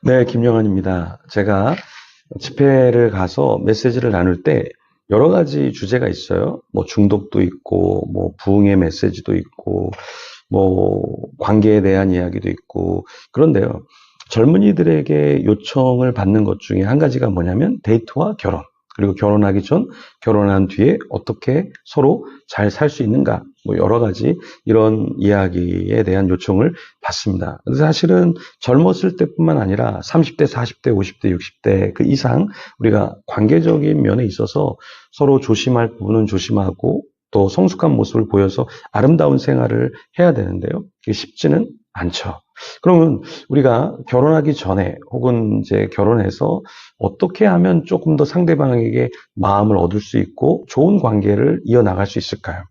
네, 김영환입니다. 제가 집회를 가서 메시지를 나눌 때 여러 가지 주제가 있어요. 뭐 중독도 있고, 뭐 부흥의 메시지도 있고, 뭐 관계에 대한 이야기도 있고, 그런데요. 젊은이들에게 요청을 받는 것 중에 한 가지가 뭐냐면 데이트와 결혼. 그리고 결혼하기 전, 결혼한 뒤에 어떻게 서로 잘 살 수 있는가. 뭐 여러 가지 이런 이야기에 대한 요청을 받습니다. 그래서 사실은 젊었을 때뿐만 아니라 30대, 40대, 50대, 60대 그 이상 우리가 관계적인 면에 있어서 서로 조심할 부분은 조심하고 또 성숙한 모습을 보여서 아름다운 생활을 해야 되는데요. 그게 쉽지는 않죠. 그러면 우리가 결혼하기 전에 혹은 이제 결혼해서 어떻게 하면 조금 더 상대방에게 마음을 얻을 수 있고 좋은 관계를 이어나갈 수 있을까요?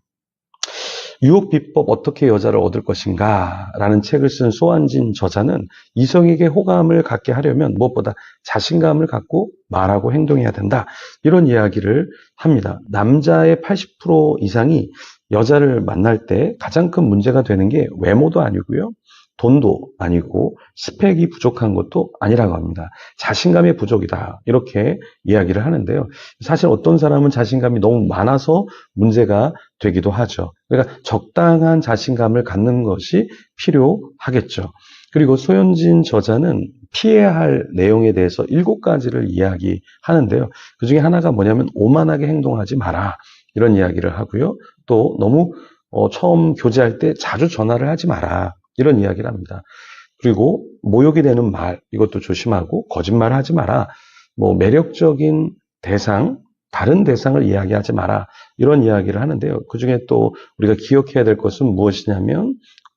유혹 비법 어떻게 여자를 얻을 것인가 라는 책을 쓴 소한진 저자는 이성에게 호감을 갖게 하려면 무엇보다 자신감을 갖고 말하고 행동해야 된다. 이런 이야기를 합니다. 남자의 80% 이상이 여자를 만날 때 가장 큰 문제가 되는 게 외모도 아니고요. 돈도 아니고 스펙이 부족한 것도 아니라고 합니다. 자신감의 부족이다. 이렇게 이야기를 하는데요. 사실 어떤 사람은 자신감이 너무 많아서 문제가 되기도 하죠. 그러니까 적당한 자신감을 갖는 것이 필요하겠죠. 그리고 소현진 저자는 피해야 할 내용에 대해서 7가지를 이야기하는데요. 그 중에 하나가 뭐냐면 오만하게 행동하지 마라. 이런 이야기를 하고요. 또 너무 처음 교제할 때 자주 전화를 하지 마라. 이런 이야기를 합니다. 그리고 모욕이 되는 말, 이것도 조심하고 거짓말 하지 마라. 뭐 매력적인 대상, 다른 대상을 이야기하지 마라. 이런 이야기를 하는데요. 그중에 또 우리가 기억해야 될 것은 무엇이냐면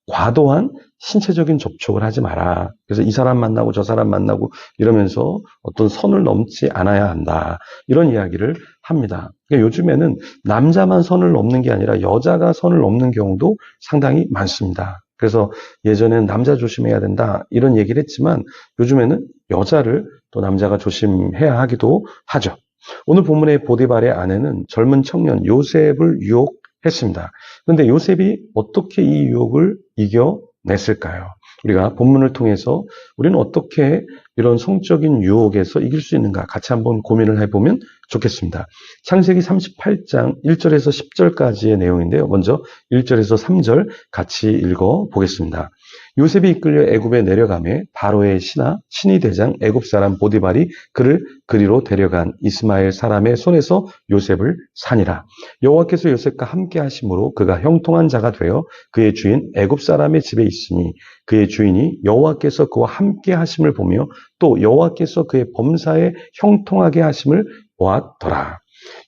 과도한 신체적인 접촉을 하지 마라. 그래서 이 사람 만나고 저 사람 만나고 이러면서 어떤 선을 넘지 않아야 한다. 이런 이야기를 합니다. 그러니까 요즘에는 남자만 선을 넘는 게 아니라 여자가 선을 넘는 경우도 상당히 많습니다. 그래서 예전에는 남자 조심해야 된다 이런 얘기를 했지만 요즘에는 여자를 또 남자가 조심해야 하기도 하죠. 오늘 본문의 보디발의 아내는 젊은 청년 요셉을 유혹했습니다. 그런데 요셉이 어떻게 이 유혹을 이겨냈을까요? 우리가 본문을 통해서 우리는 어떻게 이런 성적인 유혹에서 이길 수 있는가 같이 한번 고민을 해보면 좋겠습니다. 창세기 38장 1절에서 10절까지의 내용인데요. 먼저 1절에서 3절 같이 읽어보겠습니다. 요셉이 이끌려 애굽에 내려가매 바로의 신이 대장 애굽 사람 보디발이 그를 그리로 데려간 이스마엘 사람의 손에서 요셉을 사니라. 여호와께서 요셉과 함께 하심으로 그가 형통한 자가 되어 그의 주인 애굽 사람의 집에 있으니 그의 주인이 여호와께서 그와 함께 하심을 보며 또 여호와께서 그의 범사에 형통하게 하심을 보았더라.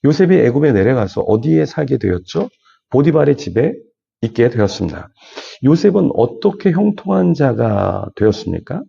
요셉이 애굽에 내려가서 어디에 살게 되었죠? 보디발의 집에 있게 되었습니다. 요셉은 어떻게 형통한 자가 되었습니까?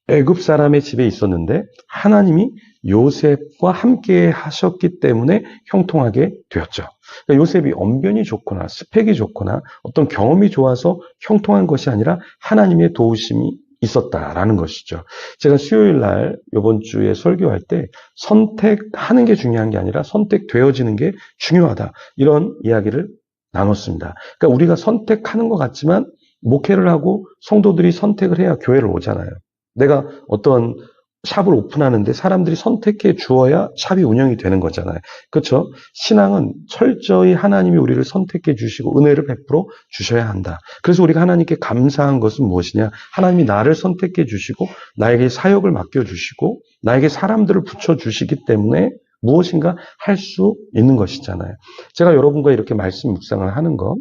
애굽 사람의 집에 있었는데 하나님이 요셉과 함께 하셨기 때문에 형통하게 되었죠. 그러니까 요셉이 언변이 좋거나 스펙이 좋거나 어떤 경험이 좋아서 형통한 것이 아니라 하나님의 도우심이 있었다라는 것이죠. 제가 수요일 날 이번 주에 설교할 때 선택하는 게 중요한 게 아니라 선택되어지는 게 중요하다. 이런 이야기를 나눴습니다. 그러니까 우리가 선택하는 것 같지만 목회를 하고 성도들이 선택을 해야 교회를 오잖아요. 내가 어떤 샵을 오픈하는데 사람들이 선택해 주어야 샵이 운영이 되는 거잖아요. 그렇죠? 신앙은 철저히 하나님이 우리를 선택해 주시고 은혜를 베풀어 주셔야 한다. 그래서 우리가 하나님께 감사한 것은 무엇이냐? 하나님이 나를 선택해 주시고 나에게 사역을 맡겨 주시고 나에게 사람들을 붙여 주시기 때문에 무엇인가 할 수 있는 것이잖아요. 제가 여러분과 이렇게 말씀 묵상을 하는 거,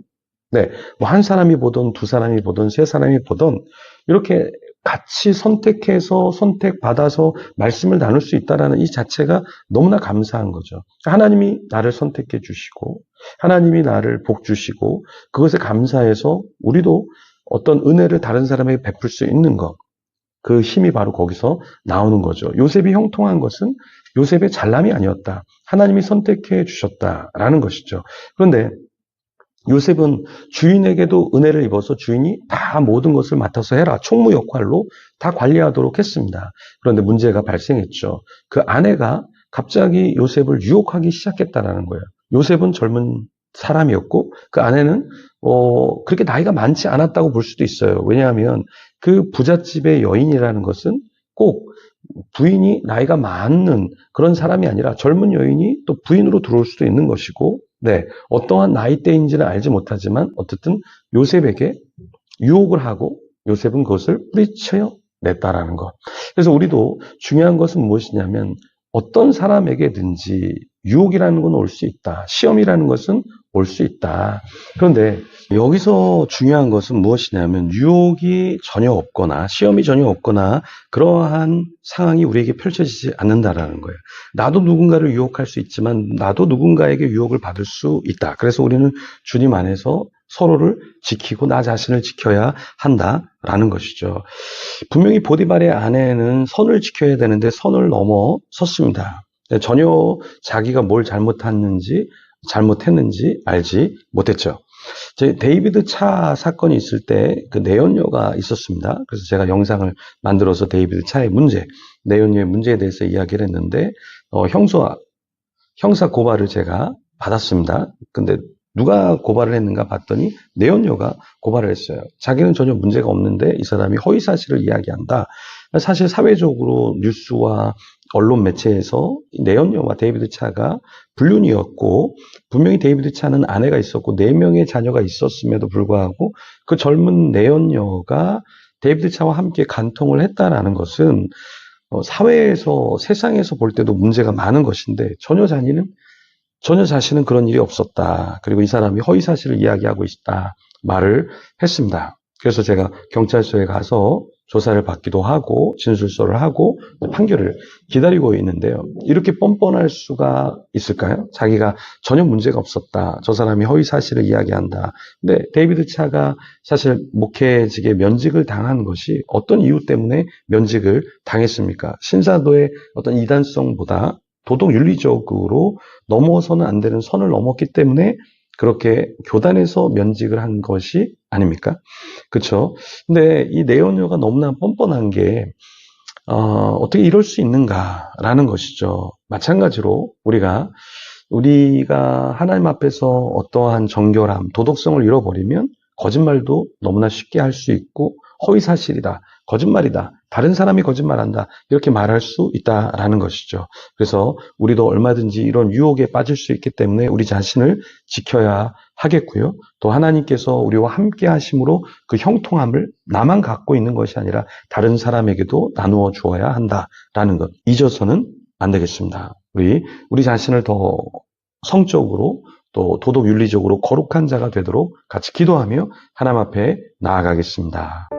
네, 뭐 한 사람이 보든 두 사람이 보든 세 사람이 보든 이렇게 같이 선택해서 선택받아서 말씀을 나눌 수 있다는 이 자체가 너무나 감사한 거죠. 하나님이 나를 선택해 주시고 하나님이 나를 복 주시고 그것에 감사해서 우리도 어떤 은혜를 다른 사람에게 베풀 수 있는 것, 그 힘이 바로 거기서 나오는 거죠. 요셉이 형통한 것은 요셉의 잘남이 아니었다. 하나님이 선택해 주셨다라는 것이죠. 그런데 요셉은 주인에게도 은혜를 입어서 주인이 다 모든 것을 맡아서 해라. 총무 역할로 다 관리하도록 했습니다. 그런데 문제가 발생했죠. 그 아내가 갑자기 요셉을 유혹하기 시작했다는 거예요. 요셉은 젊은 사람이었고 그 아내는 그렇게 나이가 많지 않았다고 볼 수도 있어요. 왜냐하면 그 부잣집의 여인이라는 것은 꼭 부인이 나이가 많은 그런 사람이 아니라 젊은 여인이 또 부인으로 들어올 수도 있는 것이고, 네, 어떠한 나이대인지는 알지 못하지만 어쨌든 요셉에게 유혹을 하고 요셉은 그것을 뿌리쳐 냈다라는 것. 그래서 우리도 중요한 것은 무엇이냐면 어떤 사람에게든지 유혹이라는 건 올 수 있다. 시험이라는 것은 올 수 있다. 그런데 여기서 중요한 것은 무엇이냐면 유혹이 전혀 없거나 시험이 전혀 없거나 그러한 상황이 우리에게 펼쳐지지 않는다라는 거예요. 나도 누군가를 유혹할 수 있지만 나도 누군가에게 유혹을 받을 수 있다. 그래서 우리는 주님 안에서 서로를 지키고 나 자신을 지켜야 한다라는 것이죠. 분명히 보디발의 아내는 선을 지켜야 되는데 선을 넘어섰습니다. 전혀 자기가 뭘 잘못했는지 알지 못했죠. 데이비드 차 사건이 있을 때 그 내연녀가 있었습니다. 그래서 제가 영상을 만들어서 데이비드 차의 문제, 내연녀의 문제에 대해서 이야기를 했는데 형사 고발을 제가 받았습니다. 근데 누가 고발을 했는가 봤더니 내연녀가 고발을 했어요. 자기는 전혀 문제가 없는데 이 사람이 허위사실을 이야기한다. 사실 사회적으로 뉴스와 언론 매체에서 내연녀와 데이비드 차가 불륜이었고 분명히 데이비드 차는 아내가 있었고 4명의 자녀가 있었음에도 불구하고 그 젊은 내연녀가 데이비드 차와 함께 간통을 했다라는 것은 사회에서 세상에서 볼 때도 문제가 많은 것인데 전혀 자신은 그런 일이 없었다. 그리고 이 사람이 허위사실을 이야기하고 있다. 말을 했습니다. 그래서 제가 경찰서에 가서 조사를 받기도 하고 진술서를 하고 판결을 기다리고 있는데요. 이렇게 뻔뻔할 수가 있을까요? 자기가 전혀 문제가 없었다. 저 사람이 허위사실을 이야기한다. 근데 데이비드 차가 사실 목회직에 면직을 당한 것이 어떤 이유 때문에 면직을 당했습니까? 신사도의 어떤 이단성보다 도덕 윤리적으로 넘어서는 안 되는 선을 넘었기 때문에 그렇게 교단에서 면직을 한 것이 아닙니까? 그렇죠? 근데 이 내연녀가 너무나 뻔뻔한 게 어떻게 이럴 수 있는가라는 것이죠. 마찬가지로 우리가 하나님 앞에서 어떠한 정결함, 도덕성을 잃어버리면 거짓말도 너무나 쉽게 할 수 있고 허위사실이다, 거짓말이다, 다른 사람이 거짓말한다 이렇게 말할 수 있다라는 것이죠. 그래서 우리도 얼마든지 이런 유혹에 빠질 수 있기 때문에 우리 자신을 지켜야 하겠고요. 또 하나님께서 우리와 함께 하심으로 그 형통함을 나만 갖고 있는 것이 아니라 다른 사람에게도 나누어 주어야 한다라는 것 잊어서는 안 되겠습니다. 우리 자신을 더 성적으로 또 도덕 윤리적으로 거룩한 자가 되도록 같이 기도하며 하나님 앞에 나아가겠습니다.